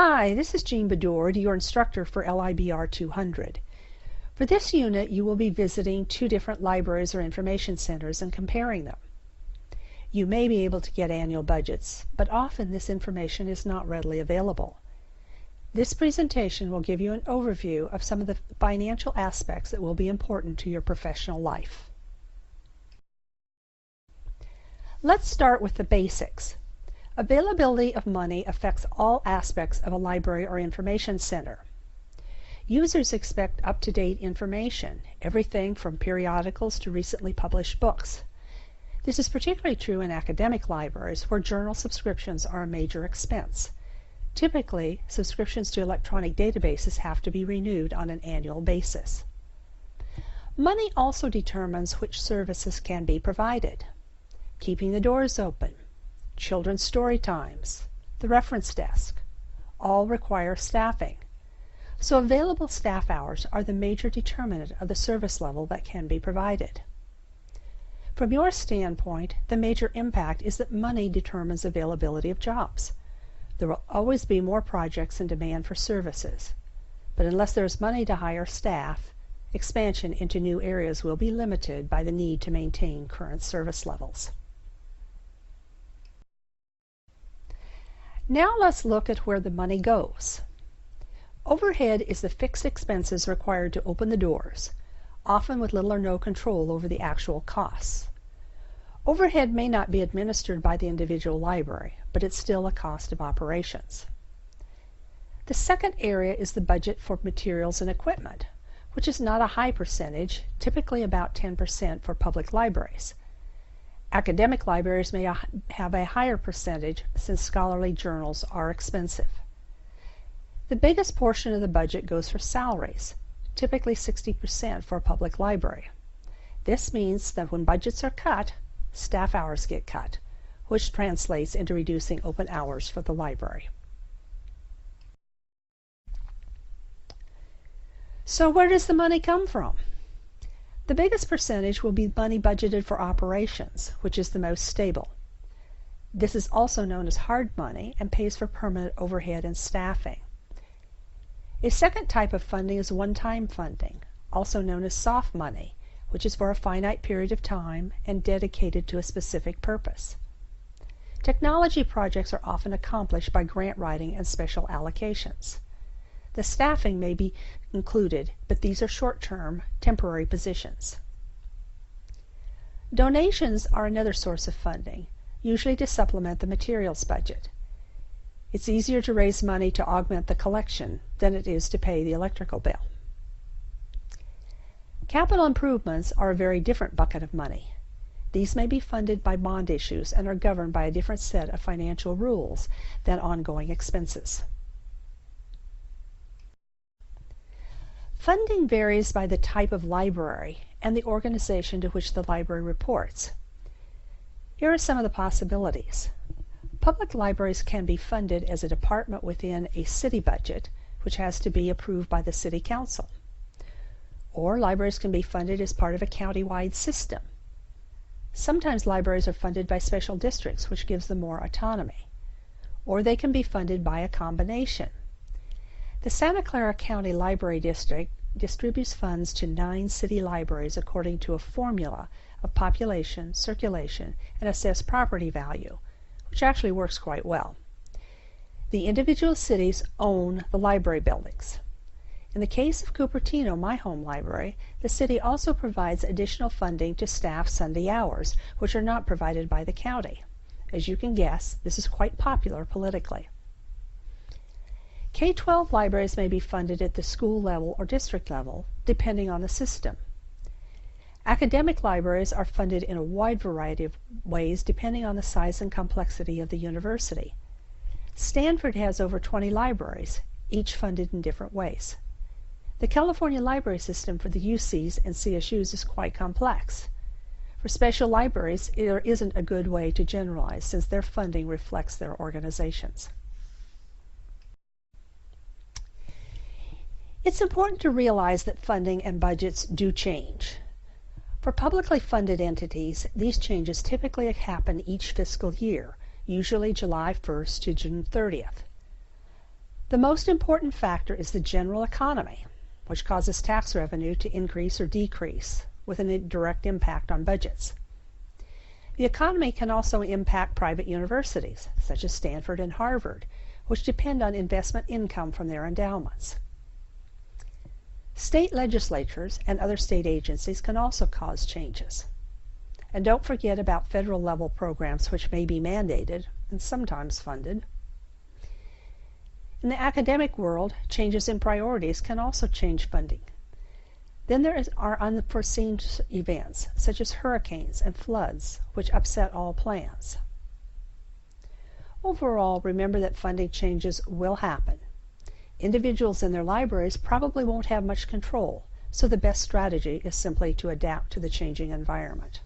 Hi, this is Jean Bedord, your instructor for Money-LIBR200. For this unit, you will be visiting two different libraries or information centers and comparing them. You may be able to get annual budgets, but often this information is not readily available. This presentation will give you an overview of some of the financial aspects that will be important to your professional life. Let's start with the basics. Availability of money affects all aspects of a library or information center. Users expect up-to-date information, everything from periodicals to recently published books. This is particularly true in academic libraries where journal subscriptions are a major expense. Typically, subscriptions to electronic databases have to be renewed on an annual basis. Money also determines which services can be provided. Keeping the doors open, children's story times, the reference desk, all require staffing. So available staff hours are the major determinant of the service level that can be provided. From your standpoint, the major impact is that money determines availability of jobs. There will always be more projects and demand for services, but unless there is money to hire staff, expansion into new areas will be limited by the need to maintain current service levels. Now let's look at where the money goes. Overhead is the fixed expenses required to open the doors, often with little or no control over the actual costs. Overhead may not be administered by the individual library, but it's still a cost of operations. The second area is the budget for materials and equipment, which is not a high percentage, typically about 10% for public libraries. Academic libraries may have a higher percentage since scholarly journals are expensive. The biggest portion of the budget goes for salaries, typically 60% for a public library. This means that when budgets are cut, staff hours get cut, which translates into reducing open hours for the library. So where does the money come from? The biggest percentage will be money budgeted for operations, which is the most stable. This is also known as hard money and pays for permanent overhead and staffing. A second type of funding is one-time funding, also known as soft money, which is for a finite period of time and dedicated to a specific purpose. Technology projects are often accomplished by grant writing and special allocations. The staffing may be included, but these are short-term, temporary positions. Donations are another source of funding, usually to supplement the materials budget. It's easier to raise money to augment the collection than it is to pay the electrical bill. Capital improvements are a very different bucket of money. These may be funded by bond issues and are governed by a different set of financial rules than ongoing expenses. Funding varies by the type of library and the organization to which the library reports. Here are some of the possibilities. Public libraries can be funded as a department within a city budget, which has to be approved by the city council. Or libraries can be funded as part of a county-wide system. Sometimes libraries are funded by special districts, which gives them more autonomy. Or they can be funded by a combination. The Santa Clara County Library District distributes funds to 9 city libraries according to a formula of population, circulation, and assessed property value, which actually works quite well. The individual cities own the library buildings. In the case of Cupertino, my home library, the city also provides additional funding to staff Sunday hours, which are not provided by the county. As you can guess, this is quite popular politically. K-12 libraries may be funded at the school level or district level, depending on the system. Academic libraries are funded in a wide variety of ways depending on the size and complexity of the university. Stanford has over 20 libraries, each funded in different ways. The California library system for the UCs and CSUs is quite complex. For special libraries, there isn't a good way to generalize since their funding reflects their organizations. It's important to realize that funding and budgets do change. For publicly funded entities, these changes typically happen each fiscal year, usually July 1st to June 30th. The most important factor is the general economy, which causes tax revenue to increase or decrease, with a direct impact on budgets. The economy can also impact private universities, such as Stanford and Harvard, which depend on investment income from their endowments. State legislatures and other state agencies can also cause changes. And don't forget about federal level programs which may be mandated and sometimes funded. In the academic world, changes in priorities can also change funding. Then there are unforeseen events, such as hurricanes and floods, which upset all plans. Overall, remember that funding changes will happen. Individuals and their libraries probably won't have much control, so the best strategy is simply to adapt to the changing environment.